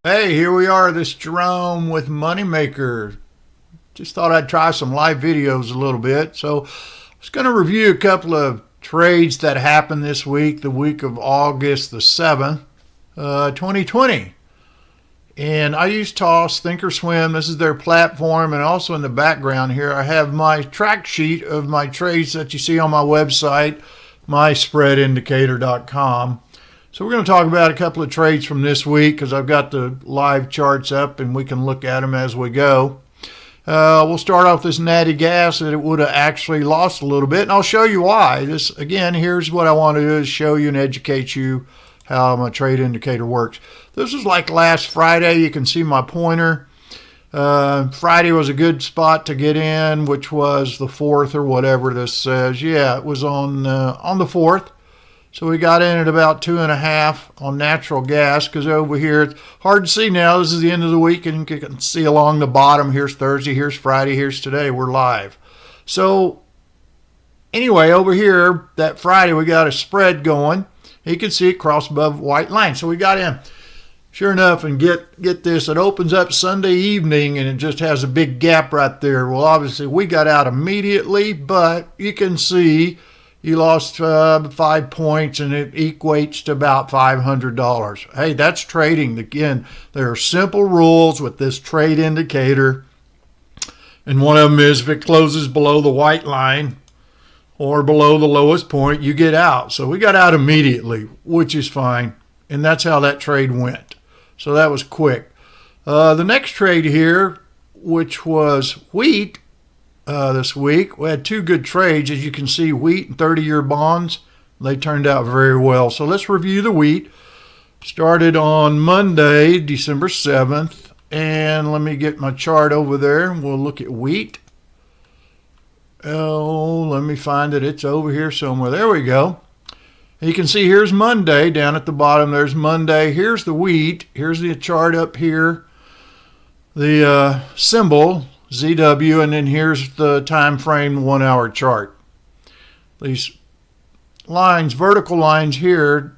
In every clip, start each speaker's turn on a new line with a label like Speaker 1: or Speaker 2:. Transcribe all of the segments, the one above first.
Speaker 1: Hey, here we are. This Jerome with Moneymaker. Just thought I'd try some live videos a little bit. So I was going to review a couple of trades that happened this week, the week of August the 7th, 2020. And I use Toss, Thinkorswim. This is their platform. And also in the background here, I have my track sheet of my trades that you see on my website, myspreadindicator.com. So we're going to talk about a couple of trades from this week because I've got the live charts up and we can look at them as we go. We'll start off this natty gas that it would have actually lost a little bit, and I'll show you why. This, again, here's what I want to do is show you and educate you how my trade indicator works. This was like last Friday. You can see my pointer. Friday was a good spot to get in, which was the 4th or whatever this says. Yeah, it was on the 4th. So we got in at about 2.5 on natural gas because over here it's hard to see now. This is the end of the week and you can see along the bottom. Here's Thursday, here's Friday, here's today. We're live. So anyway, over here that Friday we got a spread going. You can see it cross above white line. So we got in. Sure enough, and get this, it opens up Sunday evening and it just has a big gap right there. Well, obviously we got out immediately, but you can see you lost 5 points and it equates to about $500. Hey, that's trading. Again, there are simple rules with this trade indicator. And one of them is if it closes below the white line or below the lowest point, you get out. So we got out immediately, which is fine. And that's how that trade went. So that was quick. The next trade here, which was wheat, this week. We had two good trades. As you can see, wheat and 30-year bonds, they turned out very well. So let's review the wheat. Started on Monday, December 7th. And let me get my chart over there. We'll look at wheat. Oh, let me find it. It's over here somewhere. There we go. You can see here's Monday down at the bottom. There's Monday. Here's the wheat. Here's the chart up here. The symbol ZW, and then here's the time frame 1 hour chart. These lines, vertical lines here,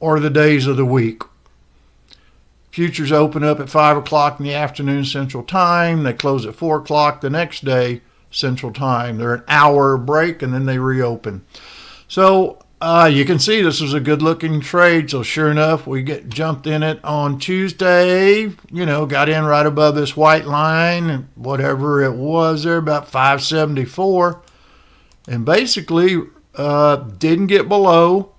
Speaker 1: are the days of the week. Futures open up at 5 o'clock in the afternoon Central Time. They close at 4 o'clock the next day Central Time. They're an hour break and then they reopen. So you can see this was a good looking trade. So sure enough, we jumped in it on Tuesday, got in right above this white line and whatever it was there, about 574. And basically didn't get below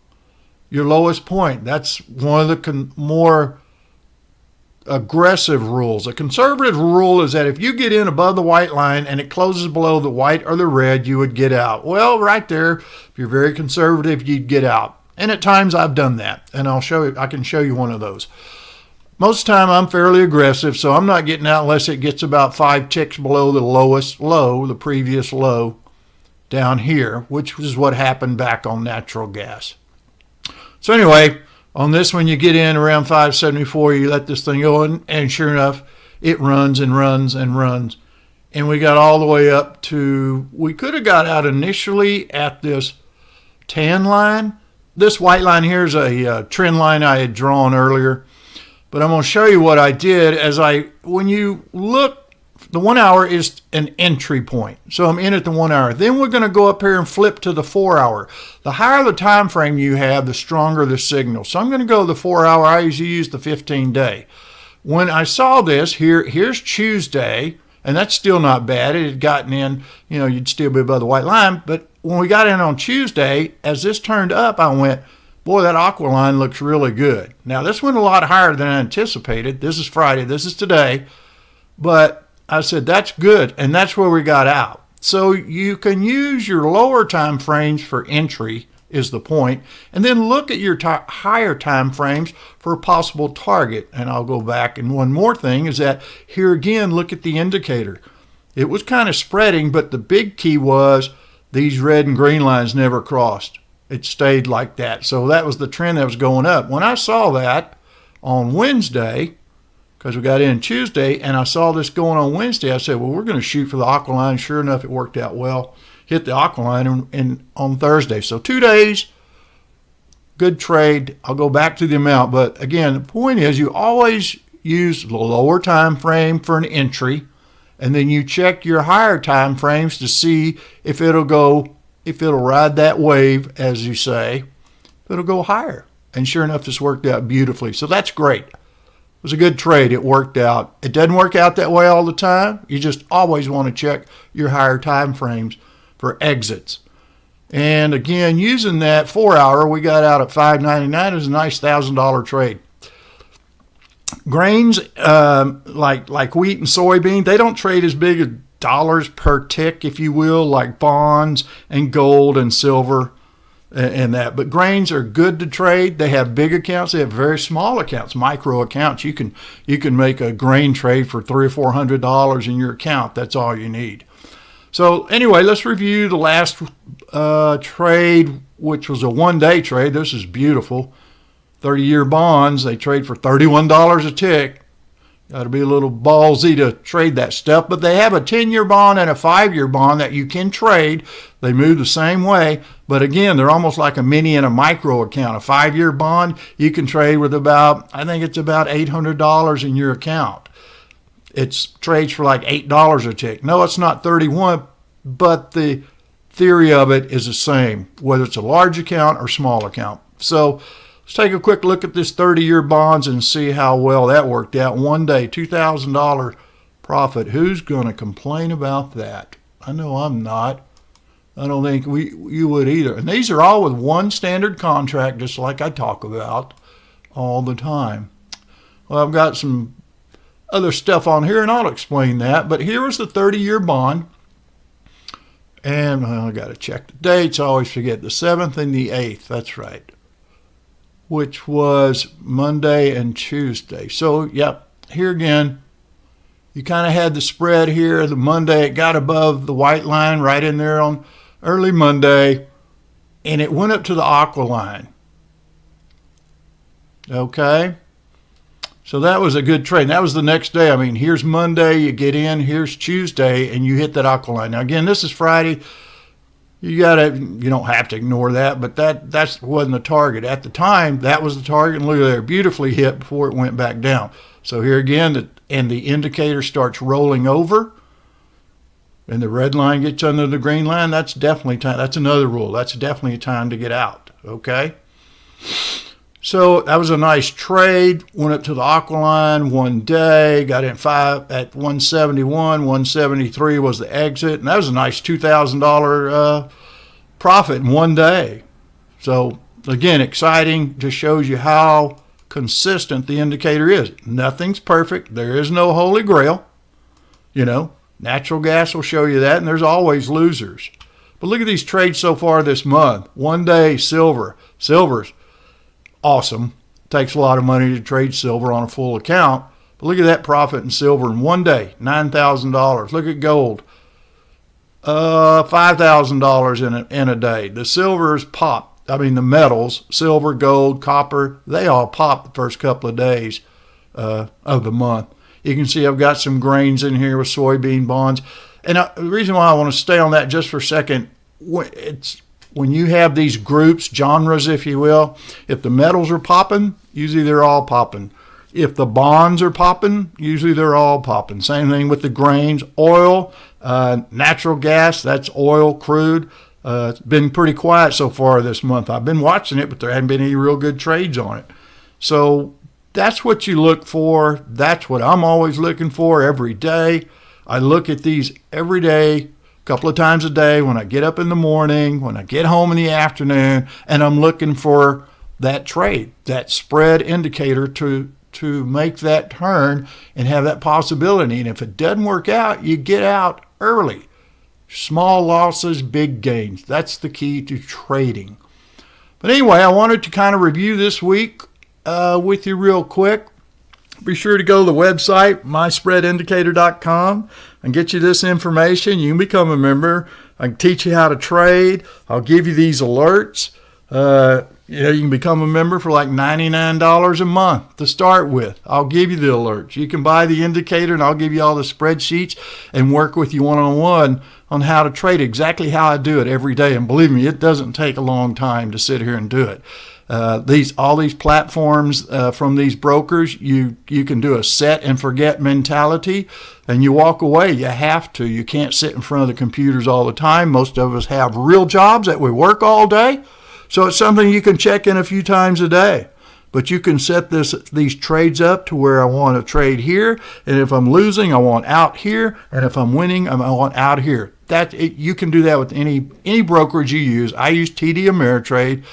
Speaker 1: your lowest point. That's one of the more aggressive rules. A conservative rule is that if you get in above the white line and it closes below the white or the red, you would get out. Well, right there, if you're very conservative, you'd get out. And at times I've done that, and I can show you one of those. Most of the time I'm fairly aggressive, so I'm not getting out unless it gets about 5 ticks below the lowest low, the previous low down here, which is what happened back on natural gas. So anyway, on this one, you get in around 574, you let this thing go, and sure enough, it runs and runs and runs. And we got all the way up to, we could have got out initially at this tan line. This white line here is a trend line I had drawn earlier. But I'm going to show you what I did when you look, the 1 hour is an entry point. So I'm in at the 1 hour. Then we're going to go up here and flip to the 4 hour. The higher the time frame you have, the stronger the signal. So I'm going to go to the 4 hour. I usually use the 15-day. When I saw this, here's Tuesday, and that's still not bad. It had gotten in, you'd still be above the white line. But when we got in on Tuesday, as this turned up, I went, boy, that aqua line looks really good. Now, this went a lot higher than I anticipated. This is Friday. This is today. But I said, that's good, and that's where we got out. So you can use your lower time frames for entry is the point, and then look at your higher time frames for a possible target. And I'll go back, and one more thing is that here again, look at the indicator. It was kind of spreading, but the big key was these red and green lines never crossed. It stayed like that. So that was the trend that was going up. When I saw that on Wednesday, because we got in Tuesday, and I saw this going on Wednesday, I said, well, we're going to shoot for the aqua line. Sure enough, it worked out well. Hit the aqua line on Thursday. So 2 days, good trade. I'll go back to the amount. But again, the point is you always use the lower time frame for an entry, and then you check your higher time frames to see if it'll ride that wave, as you say, it'll go higher. And sure enough, this worked out beautifully. So that's great. It was a good trade. It worked out. It doesn't work out that way all the time. You just always want to check your higher time frames for exits. And again, using that 4 hour, we got out at $5.99. It was a nice $1,000 trade. Grains like wheat and soybean, they don't trade as big as dollars per tick, if you will, like bonds and gold and silver and that. But grains are good to trade. They have big accounts. They have very small accounts, micro accounts. You can make a grain trade for $300 or $400 in your account. That's all you need. So anyway, let's review the last trade, which was a one-day trade. This is beautiful. 30-year bonds, they trade for $31 a tick. Got to be a little ballsy to trade that stuff. But they have a 10-year bond and a 5-year bond that you can trade. They move the same way. But again, they're almost like a mini and a micro account. A 5-year bond, you can trade with I think it's about $800 in your account. It trades for like $8 a tick. No, it's not 31, but the theory of it is the same, whether it's a large account or small account. So let's take a quick look at this 30-year bonds and see how well that worked out. One day, $2,000 profit. Who's going to complain about that? I know I'm not. I don't think you would either. And these are all with one standard contract, just like I talk about all the time. Well, I've got some other stuff on here, and I'll explain that. But here was the 30-year bond. And I got to check the dates. I always forget the 7th and the 8th. That's right. Which was Monday and Tuesday. So, yep, here again, you kind of had the spread here. The Monday, it got above the white line right in there on early Monday, and it went up to the aqua line. Okay? So that was a good trade. That was the next day. I mean, here's Monday, you get in, here's Tuesday, and you hit that aqua line. Now, again, this is Friday. You don't have to ignore that, but that wasn't the target. At the time, that was the target, and look at there, beautifully hit before it went back down. So here again, the indicator starts rolling over, and the red line gets under the green line. That's definitely time. That's another rule. That's definitely a time to get out, okay? So that was a nice trade. Went up to the aqua line one day, got in 5 at 171, 173 was the exit, and that was a nice $2,000 profit in one day. So again, exciting. Just shows you how consistent the indicator is. Nothing's perfect. There is no holy grail. Natural gas will show you that, and there's always losers. But look at these trades so far this month. One day, silver's awesome. Takes a lot of money to trade silver on a full account. But look at that profit in silver in one day, $9,000. Look at gold, $5,000 in a day. The silvers pop. I mean, the metals, silver, gold, copper, they all pop the first couple of days of the month. You can see I've got some grains in here with soybean bonds. And the reason why I want to stay on that just for a second, it's when you have these groups, genres, if you will, if the metals are popping, usually they're all popping. If the bonds are popping, usually they're all popping. Same thing with the grains, oil, natural gas, that's oil, crude. It's been pretty quiet so far this month. I've been watching it, but there haven't been any real good trades on it. So that's what you look for. That's what I'm always looking for every day. I look at these every day, a couple of times a day, when I get up in the morning, when I get home in the afternoon, and I'm looking for that trade, that spread indicator to make that turn and have that possibility. And if it doesn't work out, you get out early. Small losses, big gains. That's the key to trading. But anyway, I wanted to kind of review this week with you real quick. Be sure to go to the website, myspreadindicator.com, and get you this information. You can become a member. I can teach you how to trade. I'll give you these alerts. You can become a member for like $99 a month to start with. I'll give you the alerts. You can buy the indicator, and I'll give you all the spreadsheets and work with you one-on-one on how to trade exactly how I do it every day. And believe me, it doesn't take a long time to sit here and do it. All these platforms from these brokers, you can do a set and forget mentality, and you walk away. You have to. You can't sit in front of the computers all the time. Most of us have real jobs that we work all day, so it's something you can check in a few times a day. But you can set these trades up to where I want to trade here, and if I'm losing, I want out here, and if I'm winning, I want out here. You can do that with any brokerage you use. I use TD Ameritrade.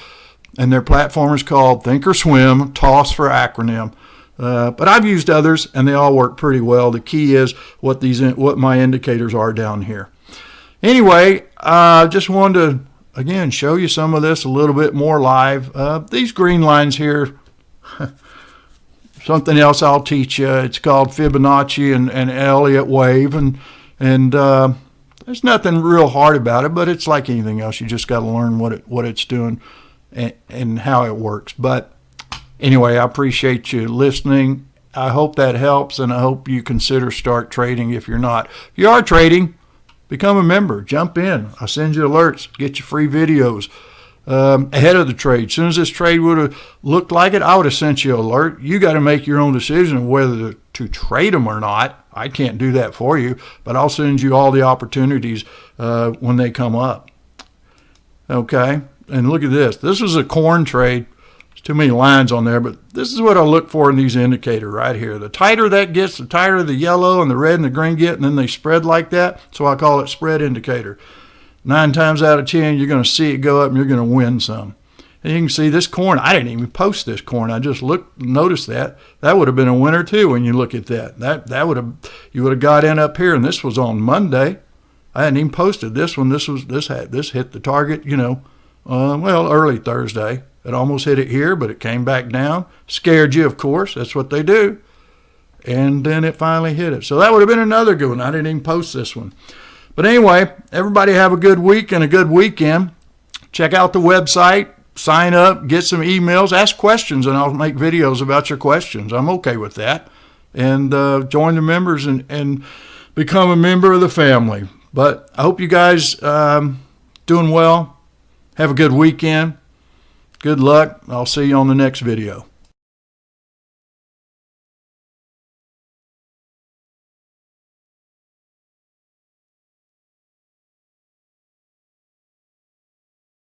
Speaker 1: And their platform is called Thinkorswim, TOSS for acronym. But I've used others, and they all work pretty well. The key is what my indicators are down here. Anyway, just wanted to, again, show you some of this a little bit more live. These green lines here, something else I'll teach you. It's called Fibonacci and Elliott wave. And there's nothing real hard about it, but it's like anything else. You just got to learn what it's doing and how it works. But anyway, I appreciate you listening. I hope that helps, and I hope you consider start trading if you're not. If you are trading, become a member. Jump in. I'll send you alerts, get you free videos ahead of the trade. As soon as this trade would have looked like it, I would have sent you an alert. You got to make your own decision of whether to trade them or not. I can't do that for you, but I'll send you all the opportunities when they come up. Okay? And look at this. This is a corn trade. There's too many lines on there, but this is what I look for in these indicators right here. The tighter that gets, the tighter the yellow and the red and the green get, and then they spread like that. So I call it spread indicator. 9 times out of 10, you're going to see it go up and you're going to win some. And you can see this corn. I didn't even post this corn. I just noticed that. That would have been a winner too when you look at that. You would have got in up here, and this was on Monday. I hadn't even posted this one. This hit the target, early Thursday. It almost hit it here, but it came back down. Scared you, of course. That's what they do. And then it finally hit it. So that would have been another good one. I didn't even post this one. But anyway, everybody have a good week and a good weekend. Check out the website. Sign up. Get some emails. Ask questions, and I'll make videos about your questions. I'm okay with that. And join the members and become a member of the family. But I hope you guys doing well. Have a good weekend. Good luck. I'll see you on the next video.